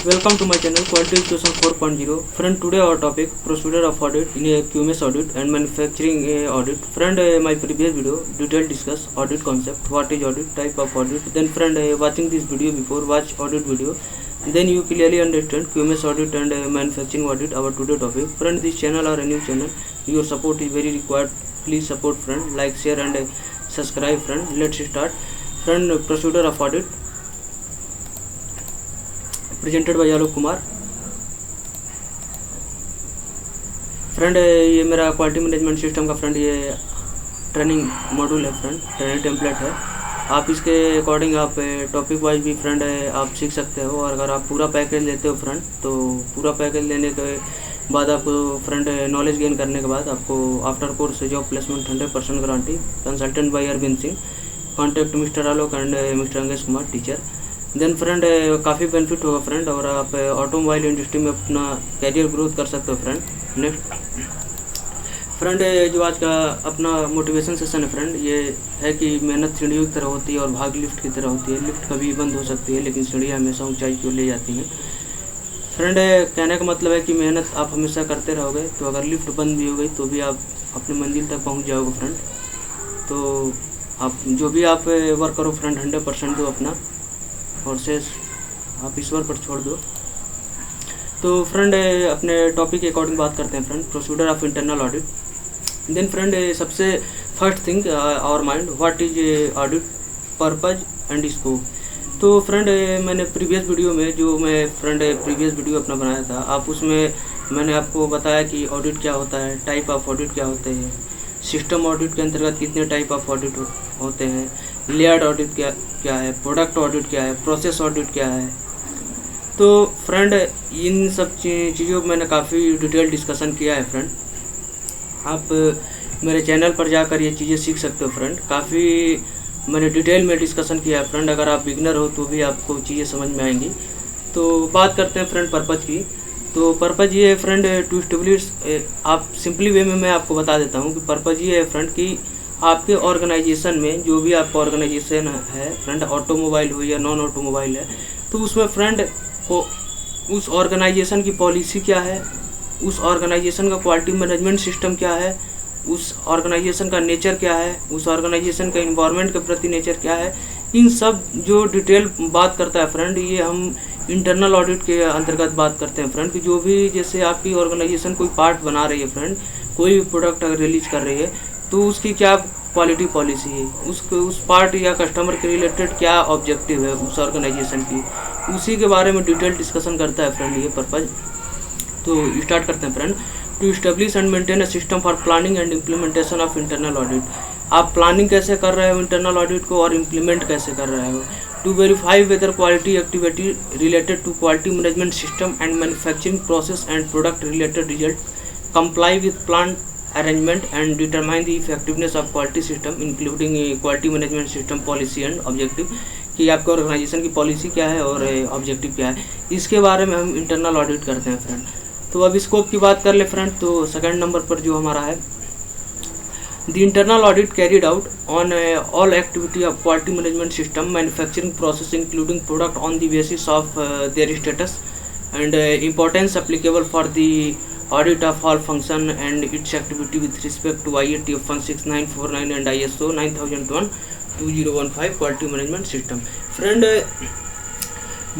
Welcome to my channel Quality Education 4.0. Friend, today our topic procedure of audit in a QMS audit and manufacturing audit. Friend, my previous video detailed discuss audit concept, what is audit, type of audit. Then friend, watching this video before watch audit video, then you clearly understand QMS audit and manufacturing audit. Our today topic. Friend, this channel or a new channel, your support is very required. Please support friend, like, share and subscribe friend. Let's start. Friend, procedure of audit presented by Alok Kumar. Friend, ये मेरा quality management system का friend ये training module है friend, training template है। आप इसके according आप topic wise भी फ्रेंड आप सीख सकते हो। और अगर आप पूरा पैकेज लेते हो फ्रेंड, तो पूरा पैकेज लेने के बाद आपको फ्रेंड नॉलेज गेन करने के बाद आपको after course job placement 100% guarantee. Consultant by Arvind Singh, contact mister Alok and mister Angesh Kumar teacher. Then friend काफ़ी बेनिफिट होगा फ्रेंड, और आप ऑटोमोबाइल इंडस्ट्री में अपना कैरियर ग्रोथ कर सकते हो फ्रेंड। नेक्स्ट फ्रेंड, जो आज का अपना मोटिवेशन सेशन है फ्रेंड, ये है कि मेहनत सीढ़ियों की तरह होती है और भाग लिफ्ट की तरह होती है। लिफ्ट कभी बंद हो सकती है लेकिन सीढ़ियाँ हमेशा ऊंचाई की ओर ले जाती हैं। फ्रेंड, कहने का मतलब है कि मेहनत आप हमेशा करते रहोगे, तो अगर लिफ्ट बंद भी हो गई तो भी आप अपनी मंजिल तक पहुँच जाओगे फ्रेंड। तो आप जो भी आप वर्क करो फ्रेंड, 100% दो अपना, और शेष आप ईश्वर पर छोड़ दो। तो फ्रेंड, अपने टॉपिक के अकॉर्डिंग बात करते हैं friend, procedure of internal audit. Then friend, सबसे first thing our mind, what is audit, purpose and scope. तो फ्रेंड, मैंने प्रीवियस वीडियो में जो मैं फ्रेंड प्रीवियस वीडियो अपना बनाया था, आप उसमें मैंने आपको बताया कि ऑडिट क्या होता है, टाइप ऑफ ऑडिट क्या होते हैं, सिस्टम ऑडिट के अंतर्गत कितने टाइप ऑफ ऑडिट होते हैं, लेआउट ऑडिट क्या है, प्रोडक्ट ऑडिट क्या है, प्रोसेस ऑडिट क्या है। तो फ्रेंड, इन सब चीज़ों पर मैंने काफ़ी डिटेल डिस्कशन किया है फ्रेंड। आप मेरे चैनल पर जाकर ये चीज़ें सीख सकते हो फ्रेंड। काफ़ी मैंने डिटेल में डिस्कशन किया है फ्रेंड। अगर आप बिगनर हो तो भी आपको चीज़ें समझ में आएंगी। तो बात करते हैं फ्रेंड पर्पज़ की। तो पर्पज़ ये है फ्रेंड टू एस्टेब्लिश, आप सिंपली वे में मैं आपको बता देता हूँ कि पर्पज़ ये है फ्रेंड कि आपके ऑर्गेनाइजेशन में जो भी आपका ऑर्गेनाइजेशन है फ्रेंड, ऑटोमोबाइल हो या नॉन ऑटोमोबाइल है, तो उसमें फ्रेंड को उस ऑर्गेनाइजेशन की पॉलिसी क्या है, उस ऑर्गेनाइजेशन का क्वालिटी मैनेजमेंट सिस्टम क्या है, उस ऑर्गेनाइजेशन का नेचर क्या है, उस ऑर्गेनाइजेशन का इन्वायरमेंट के प्रति नेचर क्या है, इन सब जो डिटेल बात करता है फ्रेंड, ये हम इंटरनल ऑडिट के अंतर्गत बात करते हैं फ्रेंड। कि जो भी जैसे आपकी ऑर्गेनाइजेशन कोई पार्ट बना रही है फ्रेंड, कोई भी प्रोडक्ट अगर रिलीज कर रही है, तो उसकी क्या क्वालिटी पॉलिसी है, उस पार्ट या कस्टमर के रिलेटेड क्या ऑब्जेक्टिव है उस ऑर्गेनाइजेशन की, उसी के बारे में डिटेल डिस्कशन करता है फ्रेंड ये पर्पज। तो स्टार्ट करते हैं friend. To establish and maintain a system for planning and implementation of internal audit. आप प्लानिंग कैसे कर रहे हो इंटरनल ऑडिट को, और इम्प्लीमेंट कैसे कर रहे हो। To verify whether quality activity related to quality management system and manufacturing process and product related result comply with plan arrangement and determine the effectiveness of quality system including quality management system policy and objective, कि आपके organisation की policy क्या है और objective क्या है, इसके बारे में हम इंटरनल ऑडिट करते हैं फ्रेंड। तो अब स्कोप की बात कर ले फ्रेंड, तो सेकंड नंबर पर जो हमारा है, the internal audit carried out on all activity of quality management system manufacturing process including product on the basis of their status and importance applicable for the audit of all function and its activity with respect to IATF 16949 and ISO 9001:2015 quality management system। Friend,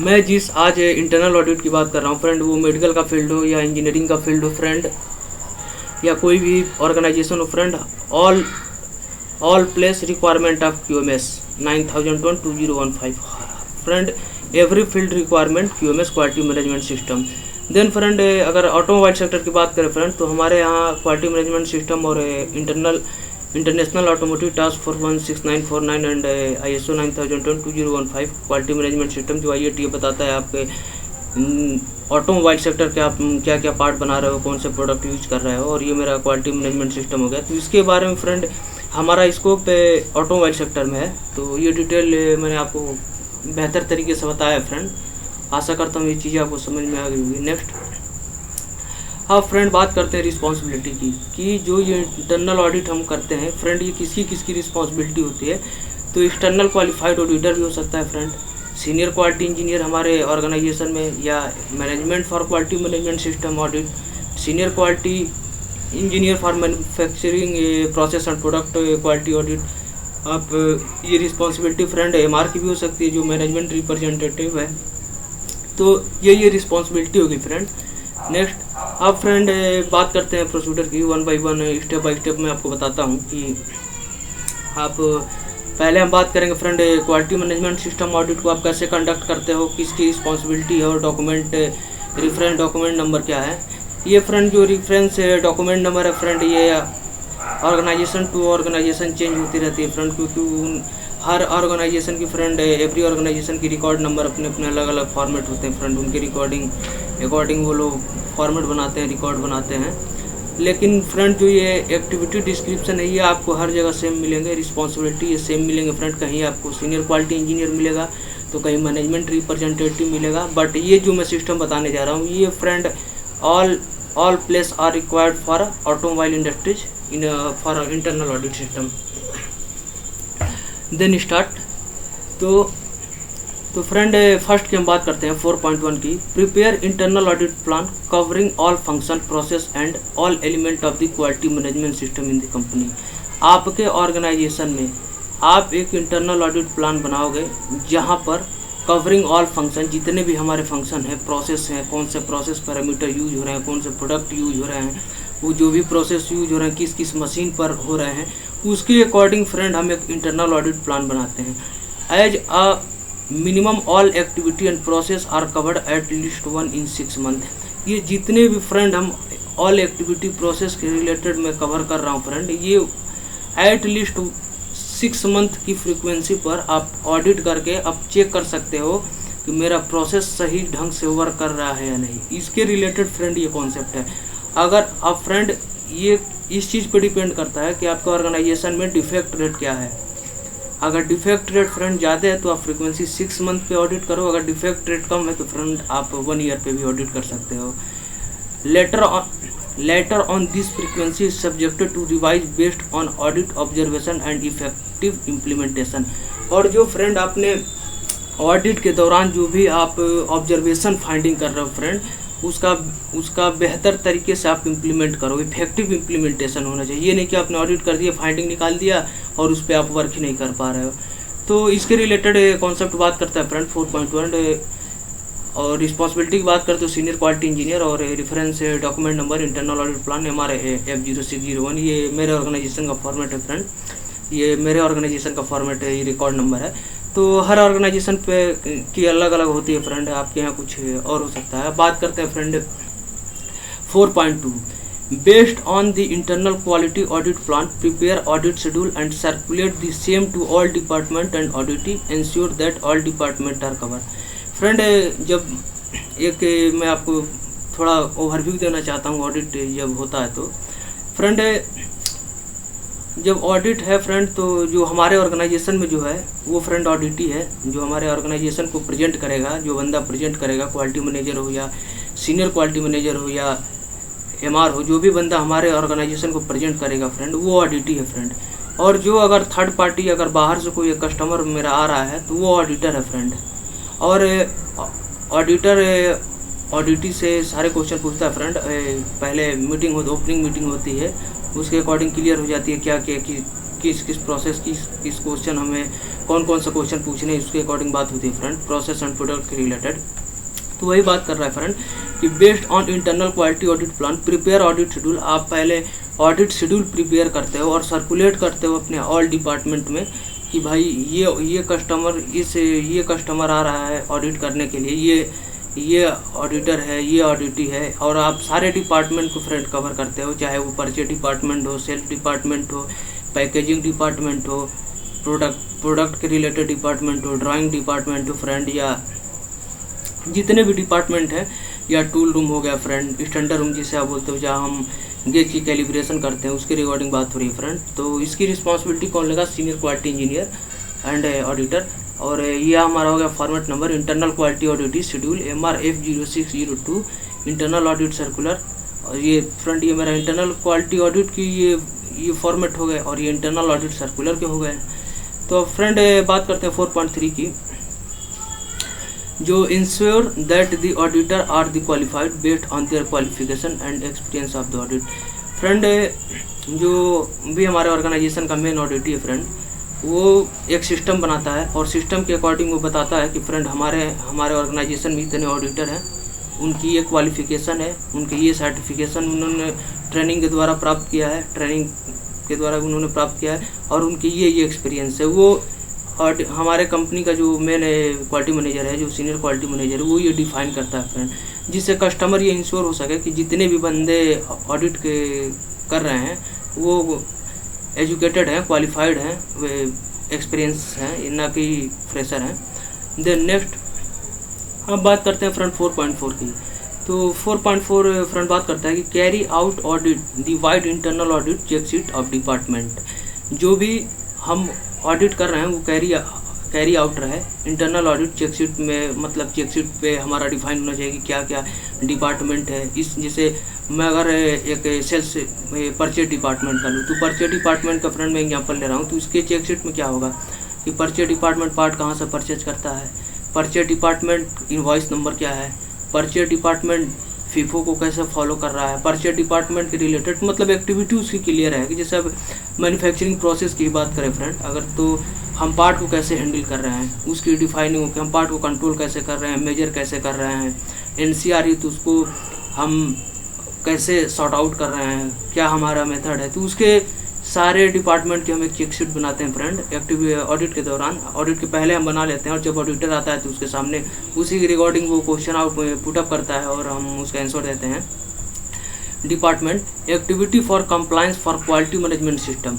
मैं जिस आज internal audit की बात कर रहा हूँ friend, वो medical का फील्ड हो या इंजीनियरिंग का फील्ड हो फ्रेंड, या कोई भी ऑर्गेनाइजेशन हो friend, all place requirement of QMS 9001:2015 friend, every field requirement QMS quality management system. Then friend, अगर ऑटोमोबाइल सेक्टर की बात करें फ्रेंड, तो हमारे यहाँ क्वालिटी मैनेजमेंट सिस्टम और international automotive task force 16949 and ISO 9001:2015 quality management system, जो IATF बताता है आपके ऑटोमोबाइल सेक्टर के आप क्या क्या पार्ट बना रहे हो, कौन से प्रोडक्ट यूज कर रहे हो, और ये मेरा क्वालिटी मैनेजमेंट सिस्टम हो गया। तो इसके बारे में फ्रेंड हमारा स्कोप ऑटोमोबाइल सेक्टर में है। तो ये डिटेल मैंने आपको बेहतर तरीके से बताया है फ्रेंड। आशा करता हूँ ये चीज़ें आपको समझ में आ गई होगी। नेक्स्ट, अब फ्रेंड बात करते हैं रिस्पॉन्सिबिलिटी की, कि जो ये इंटरनल ऑडिट हम करते हैं फ्रेंड, ये किसकी किसकी रिस्पॉन्सिबिलिटी होती है। तो एक्सटर्नल क्वालिफाइड ऑडिटर भी हो सकता है फ्रेंड, सीनियर क्वालिटी इंजीनियर हमारे ऑर्गेनाइजेशन में, या management for quality management system audit, senior quality engineer for manufacturing process and product quality audit. आप ये रिस्पॉन्सिबिलिटी फ्रेंड एमआर की भी हो सकती है जो मैनेजमेंट रिप्रेजेंटेटिव है, तो ये रिस्पॉन्सिबिलिटी होगी फ्रेंड। नेक्स्ट अब फ्रेंड बात करते हैं प्रोसीजर की, one by one step by step मैं आपको बताता हूँ कि आप पहले हम बात करेंगे friend quality management system audit को आप कैसे कंडक्ट करते हो, किसकी रिस्पॉन्सिबिलिटी है, और डॉक्यूमेंट रेफरेंस डॉक्यूमेंट नंबर क्या है। ये फ्रेंड जो रेफरेंस डॉक्यूमेंट नंबर है फ्रेंड, ये ऑर्गेनाइजेशन टू ऑर्गेनाइजेशन चेंज होती रहती है फ्रेंड, क्योंकि हर ऑर्गेनाइजेशन की फ्रेंड एवरी ऑर्गेनाइजेशन की रिकॉर्ड नंबर अपने अपने अलग अलग फॉर्मेट होते हैं फ्रेंड, उनके रिकॉर्डिंग अकॉर्डिंग वो लोग फॉर्मेट बनाते हैं, रिकॉर्ड बनाते हैं। लेकिन फ्रेंड जो ये एक्टिविटी डिस्क्रिप्शन है ये आपको हर जगह सेम मिलेंगे, रिस्पॉन्सिबिलिटी ये सेम मिलेंगे फ्रेंड, कहीं आपको सीनियर क्वालिटी इंजीनियर मिलेगा तो कहीं मैनेजमेंट रिप्रेजेंटेटिव मिलेगा। बट ये जो मैं सिस्टम बताने जा रहा हूँ ये friend all place are required for automobile industries in for internal audit system. Then start. तो फ्रेंड फर्स्ट की हम बात करते हैं 4.1 की, prepare internal audit plan covering all function process and all element of the quality management system in the company. आपके organization में आप एक इंटरनल ऑडिट प्लान बनाओगे जहां पर कवरिंग ऑल फंक्शन, जितने भी हमारे फंक्शन हैं, प्रोसेस हैं, कौन से प्रोसेस पैरामीटर यूज हो रहे हैं, कौन से प्रोडक्ट यूज हो रहे हैं, वो जो भी प्रोसेस यूज हो रहे हैं किस किस मशीन पर हो रहे हैं, उसके अकॉर्डिंग फ्रेंड हम एक इंटरनल ऑडिट प्लान बनाते हैं। As a minimum all activity and process are covered at least 1 in 6 month। ये जितने भी फ्रेंड हम ऑल एक्टिविटी प्रोसेस के रिलेटेड मैं कवर कर रहा हूँ फ्रेंड, ये एट लीस्ट 6 month की फ्रीक्वेंसी पर आप ऑडिट करके आप चेक कर सकते हो कि मेरा प्रोसेस सही ढंग से वर्क कर रहा है या नहीं। इसके रिलेटेड फ्रेंड ये कॉन्सेप्ट है। अगर आप फ्रेंड ये इस चीज़ पे डिपेंड करता है कि आपका ऑर्गेनाइजेशन में डिफेक्ट रेट क्या है। अगर डिफेक्ट रेट फ्रेंड ज़्यादा है तो आप फ्रीक्वेंसी 6 month पे ऑडिट करो, अगर डिफेक्ट रेट कम है तो फ्रेंड आप 1 year पे भी ऑडिट कर सकते हो। Later on this frequency is subjected to revise based on audit observation and effective implementation. और जो फ्रेंड आपने ऑडिट के दौरान जो भी आप ऑब्जर्वेशन फाइंडिंग कर रहे हो फ्रेंड, उसका बेहतर तरीके से आप इम्प्लीमेंट करो, इफेक्टिव इम्प्लीमेंटेशन होना चाहिए। ये नहीं कि आपने ऑडिट कर दिया, फाइंडिंग निकाल दिया और उस पर आप वर्क ही नहीं कर पा रहे हो। तो इसके रिलेटेड कॉन्सेप्ट बात करता है फ्रेंड 4.1। और रिस्पॉन्सिबिलिटी की बात करते हो सीनियर क्वालिटी इंजीनियर, और reference document number internal audit plan हमारे F0601। ये मेरे ऑर्गेनाइजेशन का फॉर्मेट है फ्रेंड, ये मेरे ऑर्गेनाइजेशन का फॉर्मेट है, ये रिकॉर्ड नंबर है। तो हर ऑर्गेनाइजेशन पे की अलग अलग होती है फ्रेंड, आपके यहाँ कुछ और हो सकता है। बात करते हैं friend 4.2, based on the internal quality audit plan prepare audit schedule and circulate the same to all department and auditee, ensure that all department are covered. Friend जब एक मैं आपको थोड़ा ओवरव्यू देना चाहता हूँ ऑडिट जब होता है तो फ्रेंड जब ऑडिट है फ्रेंड, तो जो हमारे ऑर्गेनाइजेशन में जो है वो फ्रेंड ऑडिटी है, जो हमारे ऑर्गेनाइजेशन को प्रेजेंट करेगा, जो बंदा प्रेजेंट करेगा, क्वालिटी मैनेजर हो या सीनियर क्वालिटी मैनेजर हो या एमआर हो, जो भी बंदा हमारे ऑर्गेनाइजेशन को प्रेजेंट करेगा फ्रेंड वो ऑडिटी है फ्रेंड। और जो अगर थर्ड पार्टी अगर बाहर से कोई कस्टमर मेरा आ रहा है तो वो ऑडिटर है फ्रेंड। और ऑडिटर ऑडिटी से सारे क्वेश्चन पूछता है फ्रेंड। पहले मीटिंग होती, ओपनिंग मीटिंग होती है, उसके अकॉर्डिंग क्लियर हो जाती है क्या क्या किस प्रोसेस किस क्वेश्चन हमें कौन कौन सा क्वेश्चन पूछने, उसके अकॉर्डिंग बात होती है फ्रेंड प्रोसेस एंड प्रोडक्ट के रिलेटेड। तो वही बात कर रहा है फ्रेंड कि based on internal quality audit plan prepare audit schedule. आप पहले ऑडिट शेड्यूल प्रिपेयर करते हो और सर्कुलेट करते हो अपने ऑल डिपार्टमेंट में कि भाई ये कस्टमर आ रहा है ऑडिट करने के लिए, ये ऑडिटर है, ये ऑडिटी है। और आप सारे डिपार्टमेंट को फ्रेंड कवर करते हो, चाहे वो परचेज डिपार्टमेंट हो, सेल्स डिपार्टमेंट हो, पैकेजिंग डिपार्टमेंट हो, प्रोडक्ट के रिलेटेड डिपार्टमेंट हो, ड्राइंग डिपार्टमेंट हो फ्रेंड, या जितने भी डिपार्टमेंट है, या टूल रूम हो गया फ्रेंड, स्टैंडर्ड रूम जिसे आप बोलते हो जहाँ हम गेज की कैलिब्रेशन करते हैं, उसके रिगार्डिंग बात हो रही है फ्रेंड। तो इसकी रिस्पॉन्सिबिलिटी कौन लेगा? Senior quality engineer and auditor. और ये हमारा हो गया format number internal quality audit schedule MR F0602 internal audit circular. और ये फ्रेंड ये मेरा इंटरनल क्वालिटी ऑडिट की ये फॉर्मेट हो गए और ये इंटरनल ऑडिट सर्कुलर के हो गए। तो फ्रेंड बात करते हैं 4.3 की। जो ensure that the auditor are the qualified based on their qualification and experience of the audit. Friend जो भी हमारे ऑर्गेनाइजेशन का मेन ऑडिट है फ्रेंड, वो एक सिस्टम बनाता है और सिस्टम के अकॉर्डिंग वो बताता है कि फ्रेंड हमारे ऑर्गेनाइजेशन में इतने ऑडिटर हैं, उनकी ये क्वालिफिकेशन है, उनके ये सर्टिफिकेशन उन्होंने ट्रेनिंग के द्वारा प्राप्त किया है, और उनके ये एक्सपीरियंस है। वो और हमारे कंपनी का जो मेन क्वालिटी मैनेजर है, जो सीनियर क्वालिटी मैनेजर है, वो ये डिफाइन करता है फ्रेंड, जिससे कस्टमर ये इंश्योर हो सके कि जितने भी बंदे ऑडिट के कर रहे हैं वो एजुकेटेड हैं, क्वालिफाइड हैं, वे एक्सपीरियंस हैं, ना कि फ्रेशर हैं। देन नेक्स्ट हम बात करते हैं फ्रेंड 4.4 की। तो 4.4 फ्रेंड बात करता है कि carry out audit the wide internal audit check sheet of department. जो भी हम ऑडिट कर रहे हैं वो कैरी आउट रहे इंटरनल ऑडिट चेकशीट में, मतलब चेकशीट पे हमारा डिफाइन होना चाहिए कि क्या क्या डिपार्टमेंट है। इस जैसे मैं अगर एक सेल्स परचेज डिपार्टमेंट का लूँ, तो परचेज डिपार्टमेंट का फ्रेंड मैं एग्जाम्पल ले रहा हूँ, तो इसके चेकशीट में क्या होगा कि परचेज डिपार्टमेंट पार्ट कहाँ से परचेज करता है, परचेज डिपार्टमेंट इनवॉइस नंबर क्या है, परचेज डिपार्टमेंट फीफो को कैसे फॉलो कर रहा है, परचेज डिपार्टमेंट के रिलेटेड मतलब एक्टिविटी उसकी क्लियर है कि जैसे अब मैन्युफैक्चरिंग प्रोसेस की बात करें फ्रेंड, अगर तो हम पार्ट को कैसे हैंडल कर रहे हैं, उसकी डिफाइनिंग हो कि हम पार्ट को कंट्रोल कैसे कर रहे हैं, मेजर कैसे कर रहे हैं, एनसीआर है तो उसको हम कैसे सॉर्ट आउट कर रहे हैं, क्या हमारा मेथड है। तो उसके सारे डिपार्टमेंट की हम एक चेकशीट बनाते हैं फ्रेंड एक्टिव ऑडिट के दौरान। ऑडिट के पहले हम बना लेते हैं और जब ऑडिटर आता है तो उसके सामने उसी के रिगार्डिंग वो क्वेश्चन आउट पुटअप करता है और हम उसका आंसर देते हैं। Department activity for compliance for quality management system,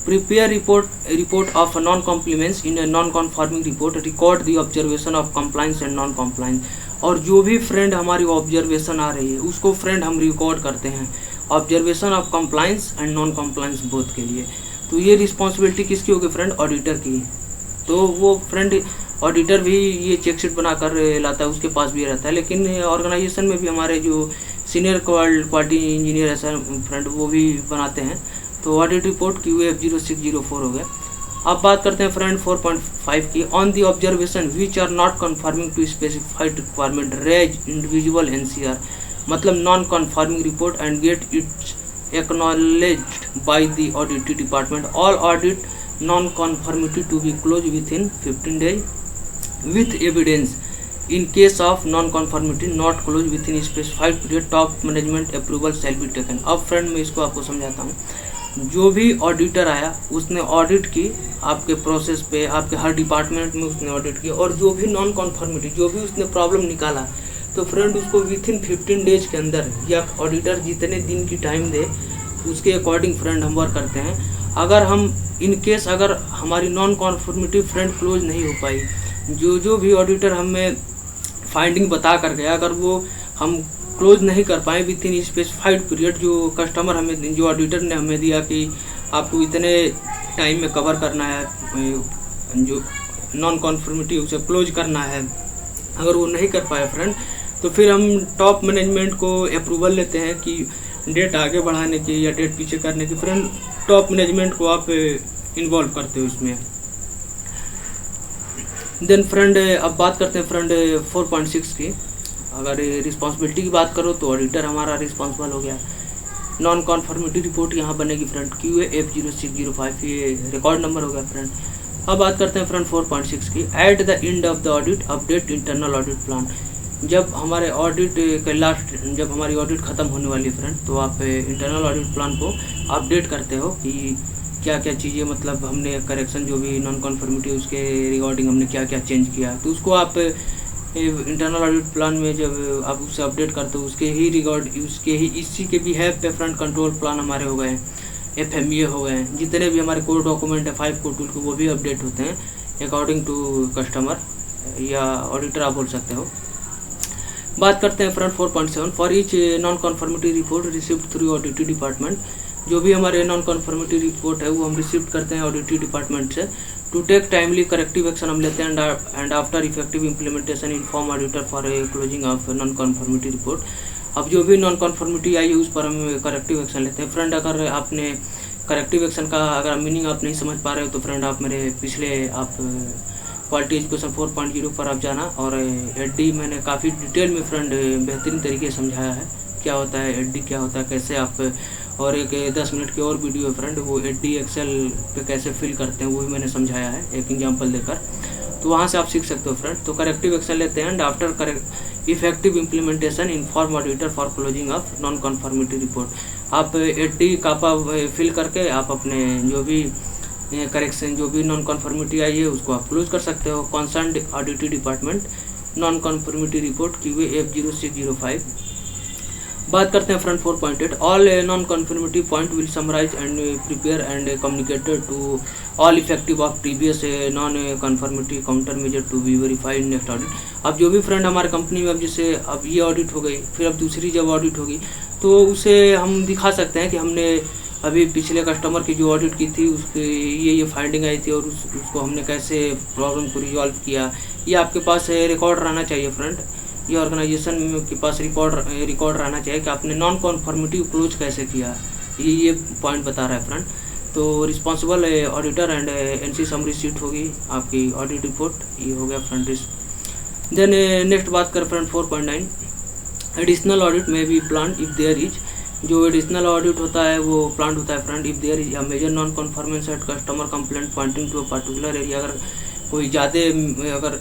prepare report of non compliments in a non conforming report, record the observation of compliance and non compliance. और जो भी फ्रेंड हमारी ऑब्जर्वेशन आ रही है उसको फ्रेंड हम रिकॉर्ड करते हैं, observation of compliance and non compliance both के लिए। तो ये रिस्पॉन्सिबिलिटी किसकी होगी फ्रेंड, ऑडिटर की। तो वो फ्रेंड ऑडिटर भी ये चेकशीट बनाकर लाता है, उसके पास भी रहता है, लेकिन ऑर्गेनाइजेशन में भी हमारे जो सीनियर क्वालिटी इंजीनियर है सर फ्रेंड, वो भी बनाते हैं। तो ऑडिट रिपोर्ट QA F0604 हो गया। अब बात करते हैं फ्रेंड 4.5 की, on the observation which are not conforming to specified requirement raise individual NCR, मतलब non conforming report and get its acknowledged by the audit department. All audit non conformity to be close with in 15 days with evidence. In case of non-conformity not closed within specified period, top management approval shall be taken. अब friend मैं इसको आपको समझाता हूँ। जो भी auditor आया उसने ऑडिट की आपके प्रोसेस पे, आपके हर डिपार्टमेंट में उसने ऑडिट की, और जो भी नॉन कॉन्फॉर्मिटी, जो भी उसने प्रॉब्लम निकाला, तो फ्रेंड उसको विथ इन 15 days के अंदर, या ऑडिटर जितने दिन की टाइम दे उसके अकॉर्डिंग फ्रेंड हम वर्क करते हैं। अगर हम इन केस अगर हमारी नॉन कॉन्फॉर्मिटी फ्रेंड क्लोज नहीं हो पाई, जो भी ऑडिटर हमें फाइंडिंग बता कर गया, अगर वो हम क्लोज नहीं कर पाए विथ इन स्पेसिफाइड पीरियड, जो कस्टमर हमें, जो ऑडिटर ने हमें दिया कि आपको इतने टाइम में कवर करना है, जो नॉन कॉन्फॉर्मिटी उसे क्लोज करना है, अगर वो नहीं कर पाए फ्रेंड, तो फिर हम टॉप मैनेजमेंट को अप्रूवल लेते हैं कि डेट आगे बढ़ाने की या डेट पीछे करने की। फ्रेंड टॉप मैनेजमेंट को आप इन्वॉल्व करते हो इसमें। देन फ्रेंड अब बात करते हैं फ्रेंड 4.6 की। अगर रिस्पॉन्सिबिलिटी की बात करो तो ऑडिटर हमारा रिस्पॉन्सिबल हो गया। नॉन कॉन्फॉर्मिटी रिपोर्ट यहाँ बनेगी फ्रेंड QA F0605, ये रिकॉर्ड नंबर हो गया फ्रेंड। अब बात करते हैं फ्रेंड 4.6 की, at the end of the audit update internal audit plan. जब हमारे ऑडिट के लास्ट, जब हमारी ऑडिट खत्म होने वाली है फ्रेंड, तो आप इंटरनल ऑडिट प्लान को अपडेट करते हो कि क्या क्या चीज़ें, मतलब हमने करेक्शन जो भी नॉन कॉन्फॉर्मिटी उसके रिगार्डिंग हमने क्या क्या चेंज किया, तो उसको आप इंटरनल ऑडिट प्लान में जब आप उससे अपडेट करते हो, उसके ही रिगार्ड, उसके ही इसी के भी है पे फ्रंट कंट्रोल प्लान हमारे हो गए, FMEA हो गए, जितने भी हमारे कोर डॉक्यूमेंट है 5 कोर टूल के, वो भी अपडेट होते हैं अकॉर्डिंग टू कस्टमर या ऑडिटर आप बोल सकते हो। बात करते हैं front 4.7, for each non conformity report received through audit department. जो भी हमारे नॉन कॉन्फॉर्मिटी रिपोर्ट है वो हम रिसीव करते हैं ऑडिट डिपार्टमेंट से। To take timely corrective action हम लेते हैं and after effective implementation inform auditor for closing of non conformity report. अब जो भी नॉन कॉन्फॉर्मिटी आई है उस पर हम करेक्टिव एक्शन लेते हैं। फ्रेंड अगर आपने करेक्टिव एक्शन का अगर मीनिंग आप नहीं समझ पा रहे हो तो फ्रेंड आप मेरे पिछले आप क्वालिटी एजुकेशन 4.0 पर आप जाना। और एचडी मैंने काफ़ी डिटेल में फ्रेंड बेहतरीन तरीके से समझाया है क्या होता है एचडी, क्या होता है, कैसे आप, और एक 10 मिनट की और वीडियो है फ्रेंड, वो एचडी एक्सेल पे कैसे फिल करते हैं वो भी मैंने समझाया है एक एग्जांपल देकर, तो वहाँ से आप सीख सकते हो फ्रेंड। तो करेक्टिव एक्शन लेते हैं and after effective implementation inform auditor for closing of non conformity report. आप एचडी कापा फिल करके आप अपने जो भी करेक्शन, जो भी नॉन कन्फर्मिटी आई है उसको आप क्लोज कर सकते हो। Concern audit department non conformity report QA F0605। बात करते हैं friend 4.8 all non conformity point will summarise and prepare and communicated to all effective of previous non conformity counter measure to be verified next audit. अब जो भी friend हमारे company में, अब जैसे अब ये ऑडिट हो गई, फिर अब दूसरी जब ऑडिट होगी तो उसे हम दिखा सकते हैं कि हमने अभी पिछले कस्टमर की जो ऑडिट की थी उसके ये फाइंडिंग आई थी और उसको हमने कैसे प्रॉब्लम को रिजॉल्व किया। ये आपके पास रिकॉर्ड रहना चाहिए फ्रेंड, ये ऑर्गेनाइजेशन के पास रिकॉर्ड रहना चाहिए कि आपने नॉन कन्फर्मिटी क्लोज कैसे किया, ये पॉइंट बता रहा है फ्रेंड। तो responsible auditor and NC summary sheet होगी आपकी ऑडिट रिपोर्ट, ये हो गया फ्रेंड। देन नेक्स्ट बात कर फ्रेंड 4.9 एडिशनल ऑडिट में भी प्लान इफ देयर इज। जो एडिशनल ऑडिट होता है वो प्लान होता है friend if there is a major non conformance at customer complaint pointing to a particular area. अगर कोई ज़्यादा अगर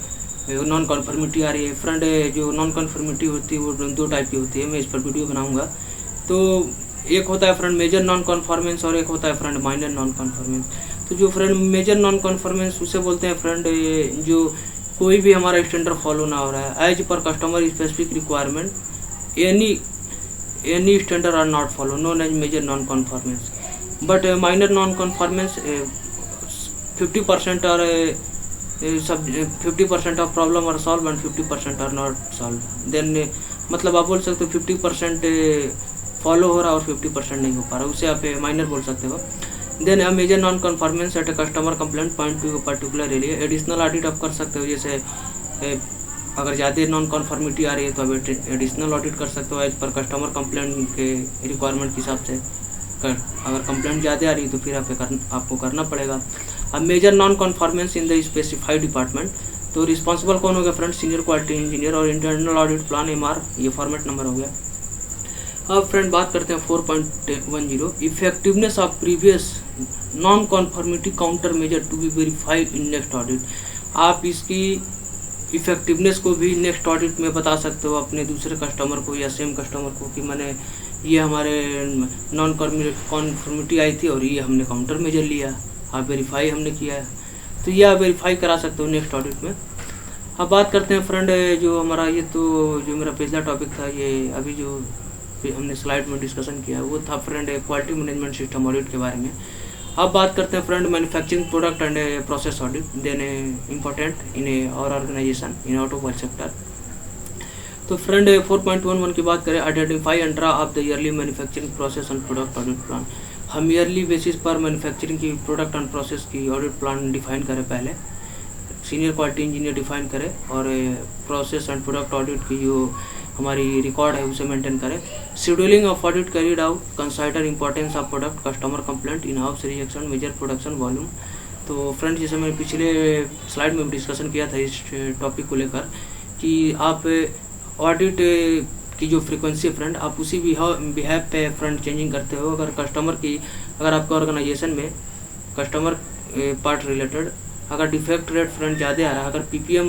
नॉन कन्फर्मिटी आ रही है फ्रेंड, जो नॉन कन्फर्मिटी होती है वो 2 टाइप की होती है, मैं इस पर वीडियो बनाऊंगा। तो एक होता है फ्रेंड मेजर नॉन कन्फर्मेंस और एक होता है फ्रेंड माइनर नॉन कन्फर्मेंस। तो जो फ्रेंड मेजर नॉन कन्फर्मेंस उसे बोलते हैं फ्रेंड जो कोई भी हमारा स्टैंडर्ड फॉलो ना हो रहा है, as per customer specific requirement any standard are not follow, known as major non conformance. But minor non conformance 50% और 50% of problem are solve and 50% are not solve. Then मतलब आप बोल सकते हो 50% फॉलो हो रहा और 50% नहीं हो पा रहा, उसे आप माइनर बोल सकते हो। Then a major non conformance at a customer complaint point to particular area. Additional audit आप कर सकते हो, जैसे अगर ज़्यादा नॉन कन्फर्मिटी आ रही है तो आप एडिशनल ऑडिट कर सकते हो एज पर कस्टमर कंप्लेंट के रिक्वायरमेंट के हिसाब से। अगर कंप्लेंट ज़्यादा आ रही है तो फिर आपको करना पड़ेगा। अब major non conformance in the specified department, तो रिस्पॉन्सिबल कौन हो गया फ्रेंड, सीनियर क्वालिटी इंजीनियर। और इंटरनल ऑडिट प्लान MR, ये फॉर्मेट नंबर हो गया। अब फ्रेंड बात करते हैं 4.10 effectiveness of previous non conformity counter measure to be verified in next audit. आप इसकी इफेक्टिवनेस को भी नेक्स्ट ऑडिट में बता सकते हो अपने दूसरे कस्टमर को या सेम कस्टमर को कि मैंने ये हमारे नॉन कन्फर्मिटी आई थी और ये हमने काउंटर मेजर लिया, आप वेरीफाई हमने किया है, तो ये आप वेरीफाई करा सकते हो नेक्स्ट ऑडिट में। अब बात करते हैं फ्रेंड जो हमारा ये तो जो मेरा पिछला टॉपिक था, ये अभी जो हमने स्लाइड में डिस्कशन किया वो था friend quality management system audit के बारे में। अब बात करते हैं friend manufacturing product and process audit, then important in और ऑर्गेनाइजेशन इन ऑटोमोबाइल सेक्टर। तो फ्रेंड 4.11 की बात करें, identify and draw of the yearly manufacturing process and product audit plan. हम ईयरली बेसिस पर मैन्युफैक्चरिंग की प्रोडक्ट एंड प्रोसेस की audit plan define करें, पहले सीनियर क्वालिटी इंजीनियर डिफाइन करें और प्रोसेस एंड प्रोडक्ट ऑडिट की जो हमारी रिकॉर्ड है उसे मेंटेन करें। Scheduling of audit carried out, consider importance of product, customer complaint, in house rejection, major production volume. तो फ्रेंड जैसे मैंने पिछले स्लाइड में डिस्कशन किया था इस टॉपिक को लेकर कि आप ऑडिट की जो फ्रीक्वेंसी फ्रेंड आप उसी बिहेव पे फ्रेंड चेंजिंग करते हो। अगर आपके ऑर्गेनाइजेशन में कस्टमर पार्ट रिलेटेड अगर डिफेक्ट रेट फ्रेंड ज़्यादा आ रहा है, अगर PPM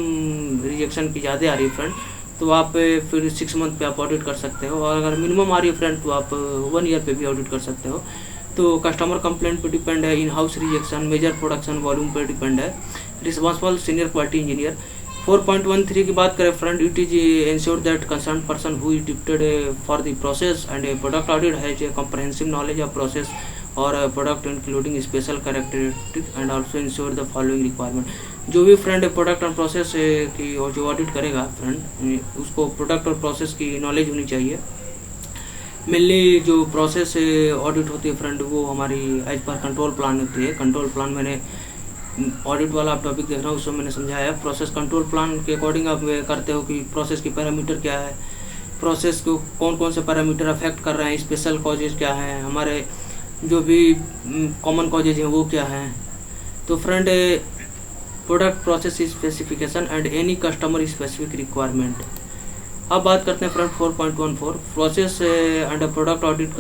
रिजेक्शन की ज़्यादा आ रही है फ्रेंड, तो आप फिर 6 मंथ पे आप ऑडिट कर सकते हो। और अगर मिनिमम आ रही है फ्रेंड तो आप 1 ईयर पे भी ऑडिट कर सकते हो। तो कस्टमर कंप्लेंट पे डिपेंड है, in house rejection, major production volume पे डिपेंड है। Responsible senior quality engineer. 4.13 की बात करें friend, it is ensure that concern person who is deputed for the process and product audit has a comprehensive knowledge of process और product including special characteristic and also ensure the following requirement. जो भी friend product और process की और जो audit करेगा friend, उसको product और प्रोसेस की नॉलेज होनी चाहिए। मेनली जो प्रोसेस ऑडिट होती है फ्रेंड वो हमारी एज पर कंट्रोल प्लान होती है। कंट्रोल प्लान मैंने ऑडिट वाला आप टॉपिक देख रहा हूँ उसमें मैंने समझाया। प्रोसेस कंट्रोल प्लान के अकॉर्डिंग आप करते हो कि प्रोसेस की पैरामीटर क्या है, प्रोसेस को कौन कौन से पैरामीटर अफेक्ट कर रहे हैं, स्पेशल कॉजेज क्या हैं, हमारे जो भी कॉमन कॉजेज हैं वो क्या हैं। तो friend product process specification and any customer specific requirement. अब बात करते हैं friend 4.14 process and product audit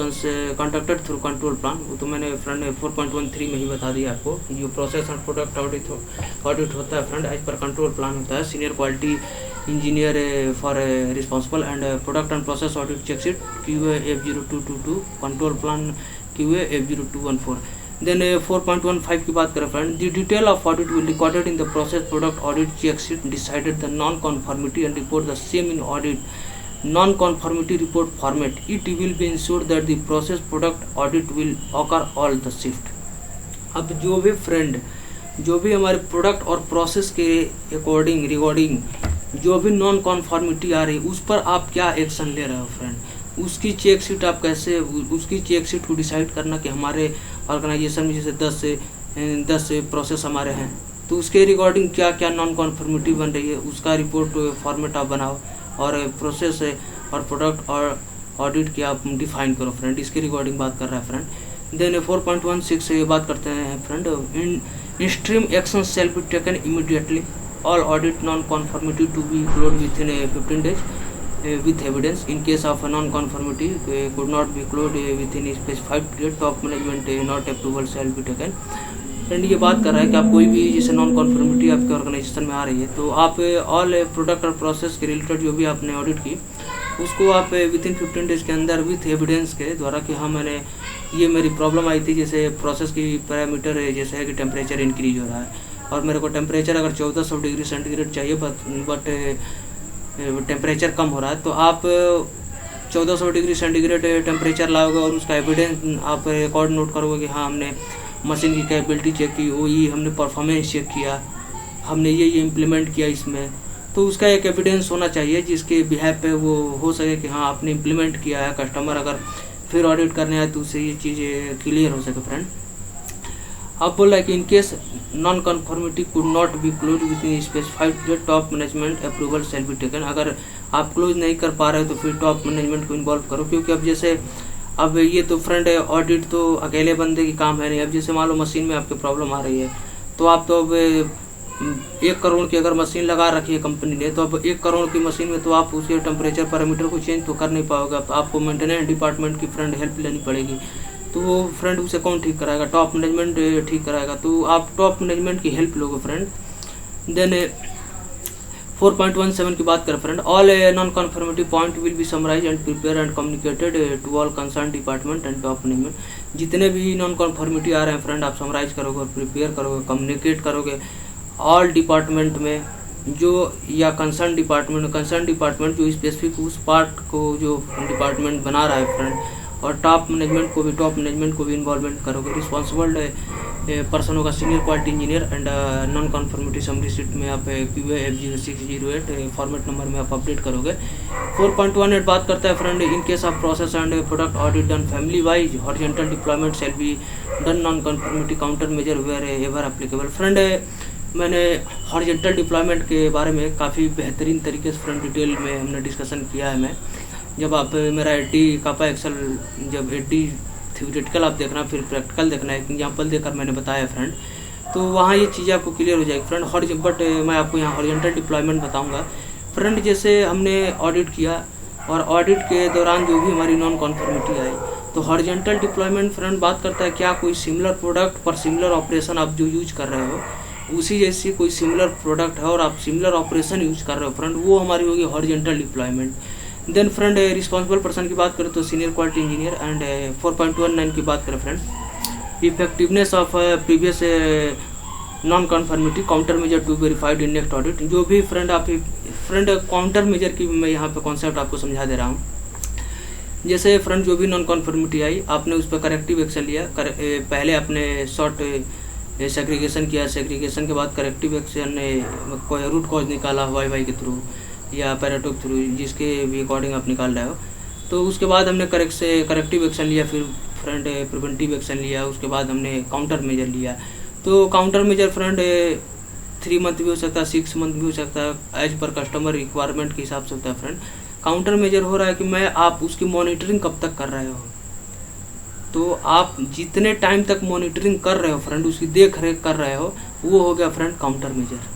conducted through control plan. वो तो मैंने फ्रेंड 4.13 में ही बता दिया आपको, जो प्रोसेस एंड प्रोडक्ट ऑडिट होता है friend as per control plan होता है। Senior quality engineer for responsible and product and process audit check sheet QA F0222 control plan QA F0214। Then 4.15 की बात करें friend, the detail of audit will recorded in the process product audit check sheet decided the non conformity and report the same in audit non conformity report format. It will be ensured that the process product audit will occur all the shift. अब जो भी हमारे product और process के according regarding जो भी non कॉन्फॉर्मिटी आ रही है उस पर आप क्या एक्शन ले रहे हो फ्रेंड, उसकी चेक शीट आप कैसे उसकी चेक शीट को डिसाइड करना कि हमारे ऑर्गेनाइजेशन में जैसे 10 प्रोसेस हमारे हैं तो उसके रिगार्डिंग क्या क्या नॉन कॉन्फॉर्मिटी बन रही है उसका रिपोर्ट फॉर्मेट आप बनाओ और प्रोसेस और प्रोडक्ट और ऑडिट की आप डिफाइन करो फ्रेंड। इसके रिगार्डिंग बात कर रहा है फ्रेंड। देन 4.16 से बात करते हैं friend, in stream action shall be taken immediately all audit non conformity to be close with in 15 days with evidence. In case of a non-conformity could not be closed within a specified period, top management not approval shall be taken. Friend ये बात कर रहा है कि आप कोई भी जैसे नॉन कॉन्फॉर्मिटी आपके ऑर्गेनाइजेशन में आ रही है तो आप ऑल प्रोडक्ट और प्रोसेस के रिलेटेड जो भी आपने ऑडिट की उसको आप विथिन 15 days के अंदर विथ एविडेंस के द्वारा कि हाँ मैंने ये मेरी प्रॉब्लम आई थी, जैसे प्रोसेस की पैरामीटर जैसे है कि टेम्परेचर इंक्रीज हो रहा है और मेरे को टेम्परेचर अगर 1400 डिग्री सेंटीग्रेड चाहिए बट टेम्परेचर कम हो रहा है तो आप 1400 डिग्री सेंटीग्रेड टेम्परेचर लाओगे और उसका एविडेंस आप रिकॉर्ड नोट करोगे कि हाँ हमने मशीन की कैपेबिलिटी चेक की, हमने परफॉर्मेंस चेक किया, हमने ये इम्प्लीमेंट किया इसमें, तो उसका एक एविडेंस होना चाहिए जिसके बिहाफ पे वो हो सके कि हाँ आपने इम्प्लीमेंट किया है। कस्टमर अगर फिर ऑडिट करने आए तो उससे ये चीज़ें क्लियर हो सके फ्रेंड। अब बोल रहा है कि in case non conformity could not be close with in specified date top management approval shall be taken. अगर आप क्लोज नहीं कर पा रहे हो तो फिर टॉप मैनेजमेंट को इन्वॉल्व करो, क्योंकि अब जैसे अब ये तो फ्रेंड ऑडिट तो अकेले बंदे की काम है नहीं। अब जैसे मान लो मशीन में आपकी प्रॉब्लम आ रही है तो आप तो अब 1 करोड़ की अगर मशीन लगा रखी है कंपनी ने तो अब 1 करोड़ की मशीन में तो आप उसके टेम्परेचर पैरामीटर को चेंज तो कर नहीं पाओगे, आपको मेंटेनेंस डिपार्टमेंट की फ्रेंड हेल्प लेनी पड़ेगी। तो वो फ्रेंड उसे कौन ठीक कराएगा? टॉप मैनेजमेंट ठीक कराएगा। तो आप टॉप मैनेजमेंट की हेल्प लोगे फ्रेंड। देन 4.17 की बात करें friend, all non conformity point will be summarise and prepare and communicated to all concern department and top management. जितने भी नॉन कन्फर्मिटी आ रहे हैं फ्रेंड आप समराइज करोगे और प्रिपेयर करोगे, कम्युनिकेट करोगे ऑल डिपार्टमेंट में जो या कंसर्न डिपार्टमेंट जो स्पेसिफिक उस पार्ट को जो डिपार्टमेंट बना रहा है फ्रेंड, और टॉप मैनेजमेंट को भी इन्वॉल्वमेंट करोगे। रिस्पॉन्सिबल पर्सन होगा senior quality engineer and non conformity summary sheet में आप QA F0608 फॉर्मेट नंबर में आप अपडेट करोगे। 4.18 बात करता है friend, in case of process and product audit done family wise horizontal deployment shall be done non conformity counter measure wherever applicable. Friend मैंने horizontal deployment के बारे में काफ़ी बेहतरीन तरीके से फ्रेंड डिटेल में हमने डिस्कशन किया है। मैं जब आप मेरा 80 कापा एक्सेल जब 80 थ्योरेटिकल आप देखना फिर प्रैक्टिकल देखना, एक एग्जांपल देकर मैंने बताया फ्रेंड, तो वहाँ ये चीज़ें आपको क्लियर हो जाएगी फ्रेंड। बट मैं आपको यहाँ हॉरिजॉन्टल डिप्लॉयमेंट बताऊँगा फ्रेंड। जैसे हमने ऑडिट किया और ऑडिट के दौरान जो भी हमारी नॉन कॉन्फर्मिटी आई तो हॉरिजॉन्टल डिप्लॉयमेंट फ्रेंड बात करता है क्या कोई सिमिलर प्रोडक्ट पर सिमिलर ऑपरेशन आप जो यूज कर रहे हो उसी जैसी कोई सिमिलर प्रोडक्ट है और आप सिमिलर ऑपरेशन यूज कर रहे हो फ्रेंड, वो हमारी होगी horizontal deployment. Then friend responsible person की बात करें तो सीनियर क्वालिटी इंजीनियर एंड 4.19 की बात करें friend, effectiveness of previous non conformity counter measure to verified in next audit. जो भी फ्रेंड काउंटर मेजर की मैं यहाँ पे कॉन्सेप्ट आपको समझा दे रहा हूँ। जैसे फ्रेंड जो भी नॉन कन्फर्मिटी आई आपने उस पर करेक्टिव एक्शन लिया, पहले आपने शॉर्ट सेग्रीगेशन किया, सेग्रीगेशन के बाद करेक्टिव एक्शन कोई रूट कॉज निकाला वाई के थ्रू या पैराटो के थ्रू जिसके भी अकॉर्डिंग आप निकाल रहे हो। तो उसके बाद हमने करेक्टिव एक्शन लिया, फिर फ्रेंड प्रिवेंटिव एक्शन लिया, उसके बाद हमने काउंटर मेजर लिया। तो काउंटर मेजर फ्रेंड 3 मंथ भी हो सकता है, 6 मंथ भी हो सकता है, एज पर कस्टमर रिक्वायरमेंट के हिसाब से होता है फ्रेंड। काउंटर मेजर हो रहा है कि आप उसकी मॉनिटरिंग कब तक कर रहे हो, तो आप जितने टाइम तक मॉनिटरिंग कर रहे हो फ्रेंड, उसकी देख रेख कर रहे हो, वो हो गया फ्रेंड काउंटर मेजर।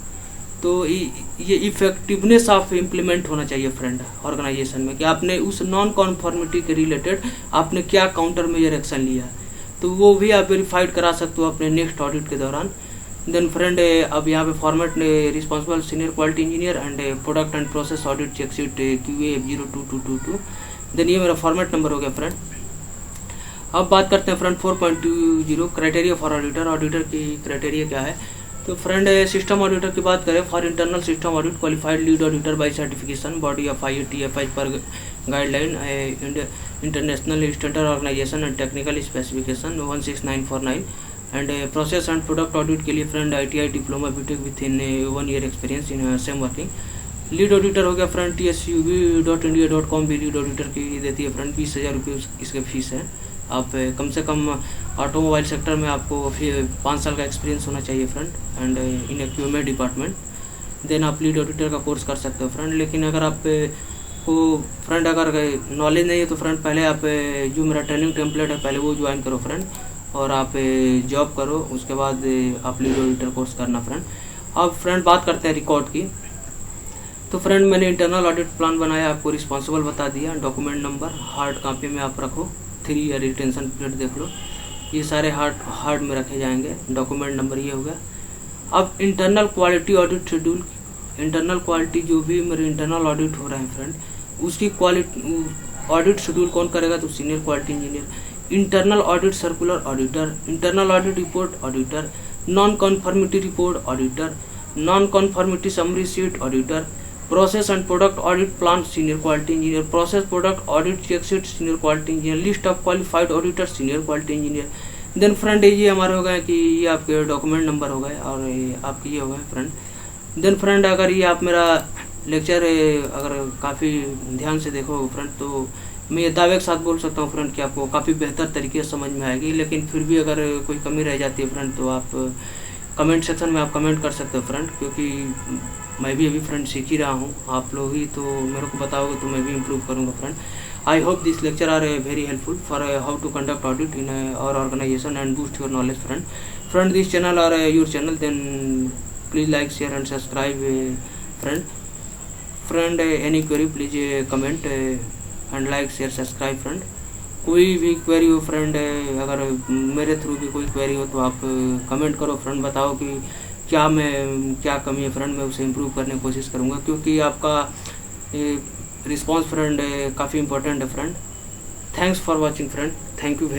तो ये इफेक्टिवनेस ऑफ इम्प्लीमेंट होना चाहिए फ्रेंड ऑर्गेनाइजेशन में, कि आपने उस नॉन कॉन्फॉर्मिटी के रिलेटेड आपने क्या काउंटर मेजर एक्शन लिया, तो वो भी आप वेरीफाइड करा सकते हो अपने नेक्स्ट ऑडिट के दौरान। देन फ्रेंड अब यहाँ पे format responsible senior quality engineer and product and process audit check sheet QA 02222। Then ये मेरा फॉर्मेट नंबर हो गया फ्रेंड। अब बात करते हैं friend 4.20 criteria for auditor. Auditor की क्राइटेरिया क्या है? तो फ्रेंड सिस्टम ऑडिटर की बात करें, for internal system audit qualified lead auditor by certification body of IATF per guideline international standard organization and technical specification 16949 and process and product audit के लिए friend ITI diploma BTech within 1 year experience in same working. Lead auditor हो गया friend tsub.india.com भी lead auditor की देती है friend, 20,000 रुपये इसके फीस है। आप कम से कम ऑटोमोबाइल सेक्टर में आपको फिर 5 साल का एक्सपीरियंस होना चाहिए friend and in a QMA department. Then आप लीड ऑडिटर का कोर्स कर सकते हो फ्रेंड। लेकिन अगर आप को फ्रेंड अगर नॉलेज नहीं है तो फ्रेंड पहले आप जो मेरा ट्रेनिंग टेम्पलेट है पहले वो ज्वाइन करो फ्रेंड, और आप जॉब करो, उसके बाद आप लीड ऑडिटर कोर्स करना फ्रेंड। अब फ्रेंड बात करते हैं रिकॉर्ड की। तो फ्रेंड मैंने इंटरनल ऑडिट प्लान बनाया, आपको रिस्पॉन्सिबल बता दिया, डॉक्यूमेंट नंबर हार्ड कॉपी में आप रखो, 3 ईयर रिटेंशन पीरियड देख लो, ये सारे हार्ड में रखे जाएंगे। डॉक्यूमेंट नंबर ये हो गया। अब internal quality audit schedule, internal quality जो भी मेरे इंटरनल ऑडिट हो रहे हैं फ्रेंड, उसकी क्वालिटी ऑडिट शेड्यूल कौन करेगा? तो senior quality engineer. Internal audit circular auditor, internal audit report auditor, non conformity report auditor, non conformity summary sheet auditor, process and product audit plan senior quality engineer, process product audit check sheet senior quality engineer, list of qualified auditor senior quality engineer. Then friend ये हमारे हो गए कि ये आपके document number हो गए और ये आपके ये हो गए फ्रेंड। देन फ्रेंड अगर ये आप मेरा लेक्चर अगर काफ़ी ध्यान से देखो फ्रेंड, तो मैं ये दावे के साथ बोल सकता हूँ फ्रेंड कि आपको काफ़ी बेहतर तरीके से समझ में आएगी। लेकिन फिर भी अगर कोई कमी रह जाती है फ्रेंड तो आप कमेंट सेक्शन में आप कमेंट कर सकते हो फ्रेंड, क्योंकि मैं भी अभी फ्रेंड सीख ही रहा हूँ। आप लोग ही तो मेरे को बताओगे तो मैं भी इम्प्रूव करूँगा friend. I hope this lecture are very helpful for how to conduct audit in our organization and boost your knowledge friend this channel are your channel, then please like share and subscribe friend any query please comment and like share subscribe friend. कोई भी query हो friend, अगर मेरे through भी कोई query हो तो आप कमेंट करो फ्रेंड, बताओ कि क्या कमी है फ्रेंड, मैं उसे इम्प्रूव करने की कोशिश करूँगा, क्योंकि आपका रिस्पांस फ्रेंड काफ़ी इंपॉर्टेंट है friend. Thanks for watching friend, thank you.